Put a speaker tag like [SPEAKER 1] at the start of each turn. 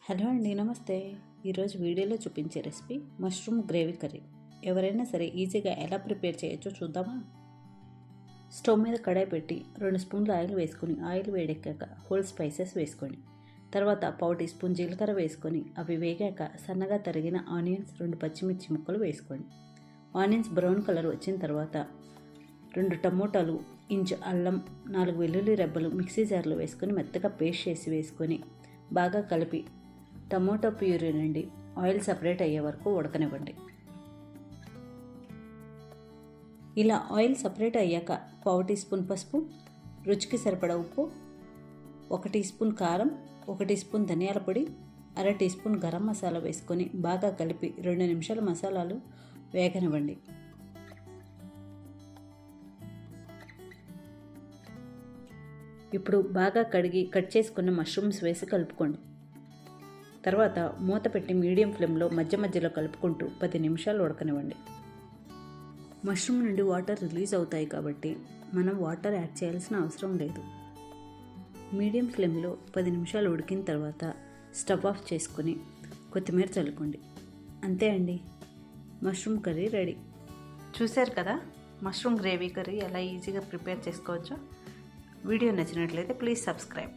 [SPEAKER 1] Hello అండి, నమస్తే. ఈరోజు వీడియోలో చూపించే రెసిపీ మష్రూమ్ గ్రేవీ కర్రీ. ఎవరైనా సరే ఈజీగా ఎలా ప్రిపేర్ చేయొచ్చో చూద్దామా? స్టవ్ మీద కడాయి పెట్టి 2 స్పూన్ల ఆయిల్ వేసుకొని ఆయిల్ వేడెక్కాక హోల్ స్పైసెస్ వేసుకోండి. తర్వాత 1/4 టీ స్పూన్ జీలకర్ర వేసుకొని అవి వేగాక సన్నగా తరిగిన ఆనియన్స్, 2 పచ్చిమిర్చి ముక్కలు వేసుకోండి. ఆనియన్స్ బ్రౌన్ కలర్ వచ్చిన తర్వాత 2 టమోటాలు, ఇంచు అల్లం, 4 వెల్లుల్లి రెబ్బలు మిక్సీ జార్లో వేసుకొని మెత్తగా పేస్ట్ చేసి వేసుకొని బాగా కలిపి టమోటా ప్యూరీ నుండి ఆయిల్ సపరేట్ అయ్యే వరకు ఉడకనివ్వండి. ఇలా ఆయిల్ సపరేట్ అయ్యాక 1/4 టీ స్పూన్ పసుపు, రుచికి సరిపడా ఉప్పు, 1 టీ స్పూన్ కారం, 1 టీ స్పూన్ ధనియాల పొడి, 1/2 టీ స్పూన్ గరం మసాలా వేసుకొని బాగా కలిపి 2 నిమిషాలు మసాలాలు వేగనివ్వండి. ఇప్పుడు బాగా కడిగి కట్ చేసుకున్న మష్రూమ్స్ వేసి కలుపుకోండి. తర్వాత మూత పెట్టి మీడియం ఫ్లేమ్లో మధ్య మధ్యలో కలుపుకుంటూ 10 నిమిషాలు ఉడకనివ్వండి. మష్రూమ్ నుండి వాటర్ రిలీజ్ అవుతాయి కాబట్టి మనం వాటర్ యాడ్ చేయాల్సిన అవసరం లేదు. మీడియం ఫ్లేమ్లో 10 నిమిషాలు ఉడికిన తర్వాత స్టవ్ ఆఫ్ చేసుకొని కొత్తిమీర చల్లుకోండి. అంతే అండి, మష్రూమ్ కర్రీ రెడీ. చూశారు కదా మష్రూమ్ గ్రేవీ కర్రీ ఎలా ఈజీగా ప్రిపేర్ చేసుకోవచ్చో. వీడియో నచ్చినట్లయితే ప్లీజ్ సబ్స్క్రైబ్.